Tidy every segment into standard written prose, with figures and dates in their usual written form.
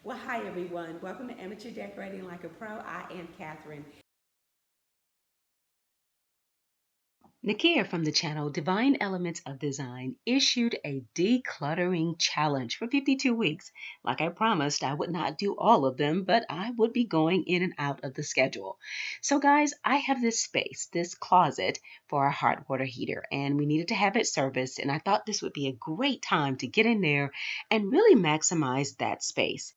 Well, hi everyone. Welcome to Amateur Decorating Like a Pro. I am Catherine. Nakia from the channel Divine Elements of Design issued a decluttering challenge for 52 weeks. Like I promised, I would not do all of them, but I would be going in and out of the schedule. So, guys, I have this space, this closet for a hot water heater, and we needed to have it serviced. And I thought this would be a great time to get in there and really maximize that space.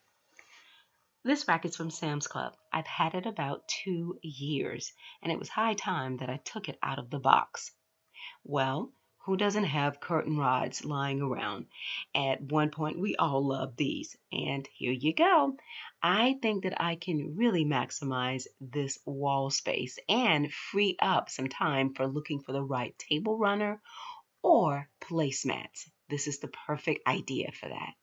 This rack is from Sam's Club. I've had it about 2 years, and it was high time that I took it out of the box. Well, who doesn't have curtain rods lying around? At one point, we all loved these, and here you go. I think that I can really maximize this wall space and free up some time for looking for the right table runner or placemats. This is the perfect idea for that.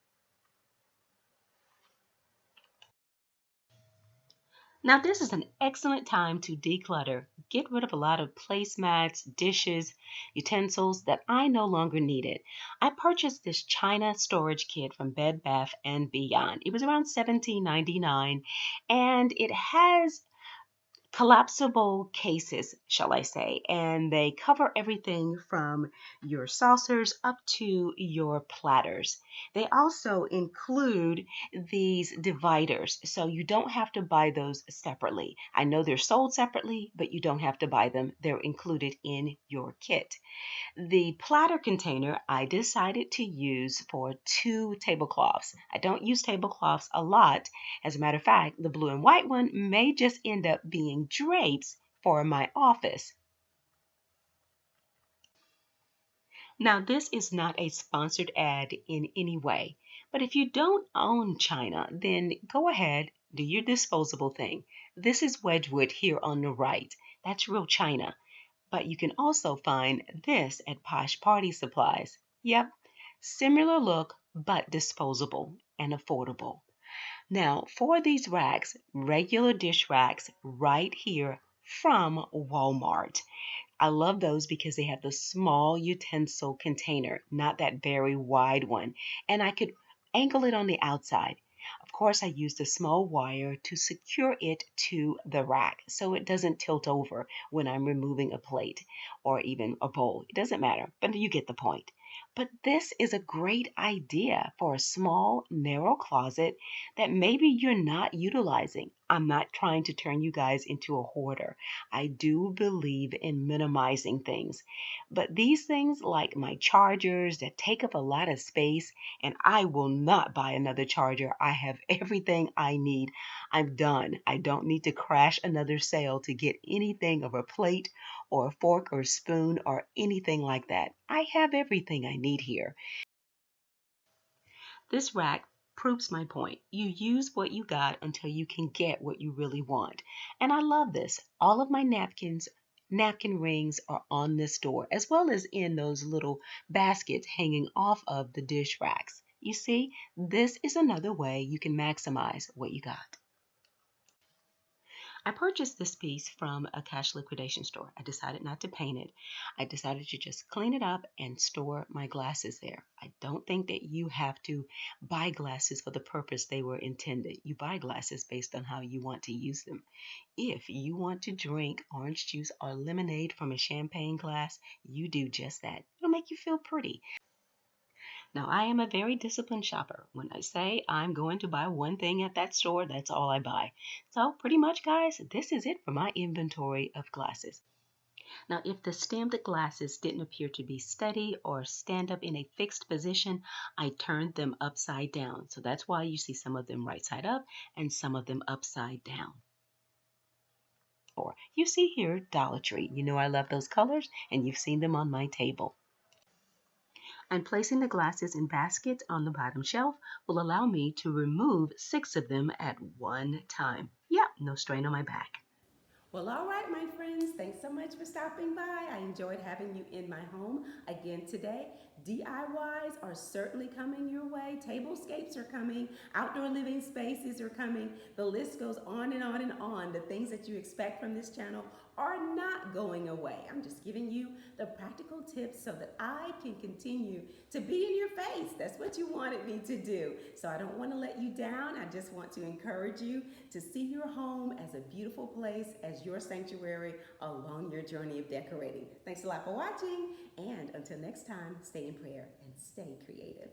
Now, this is an excellent time to declutter. Get rid of a lot of placemats, dishes, utensils that I no longer needed. I purchased this China storage kit from Bed Bath and Beyond. It was around $17.99, and it has collapsible cases, shall I say, and they cover everything from your saucers up to your platters. They also include these dividers, so you don't have to buy those separately. I know they're sold separately, but you don't have to buy them. They're included in your kit. The platter container I decided to use for two tablecloths. I don't use tablecloths a lot. As a matter of fact, the blue and white one may just end up being drapes for my office. Now, this is not a sponsored ad in any way, but if you don't own China, then go ahead, do your disposable thing. This is Wedgwood here on the right. That's real China. But you can also find this at Posh Party Supplies. Yep, similar look, but disposable and affordable. Now, for these racks, regular dish racks right here from Walmart. I love those because they have the small utensil container, not that very wide one. And I could angle it on the outside. Of course, I used a small wire to secure it to the rack so it doesn't tilt over when I'm removing a plate or even a bowl. It doesn't matter, but you get the point. But this is a great idea for a small, narrow closet that maybe you're not utilizing. I'm not trying to turn you guys into a hoarder. I do believe in minimizing things. But these things, like my chargers that take up a lot of space, and I will not buy another charger. I have everything I need. I'm done. I don't need to crash another sale to get anything of a plate or a fork or spoon or anything like that. I have everything I need here. This rack proves my point. You use what you got until you can get what you really want. And I love this. All of my napkin rings are on this door, as well as in those little baskets hanging off of the dish racks. You see, this is another way you can maximize what you got. I purchased this piece from a cash liquidation store. I decided not to paint it. I decided to just clean it up and store my glasses there. I don't think that you have to buy glasses for the purpose they were intended. You buy glasses based on how you want to use them. If you want to drink orange juice or lemonade from a champagne glass, you do just that. It'll make you feel pretty. Now, I am a very disciplined shopper. When I say I'm going to buy one thing at that store, that's all I buy. So, pretty much, guys, this is it for my inventory of glasses. Now, if the stemmed glasses didn't appear to be steady or stand up in a fixed position, I turned them upside down. So that's why you see some of them right side up and some of them upside down. Or you see here Dollar Tree. You know I love those colors, and you've seen them on my table. And placing the glasses in baskets on the bottom shelf will allow me to remove 6 of them at one time. Yeah, no strain on my back. Well, all right, my friends. Thanks so much for stopping by. I enjoyed having you in my home again today. DIYs are certainly coming your way. Tablescapes are coming. Outdoor living spaces are coming. The list goes on and on and on. The things that you expect from this channel are not going away. I'm just giving you the practical tips so that I can continue to be in your face. That's what you wanted me to do. So I don't want to let you down. I just want to encourage you to see your home as a beautiful place, as your sanctuary along your journey of decorating. Thanks a lot for watching. And until next time, stay in prayer and stay creative.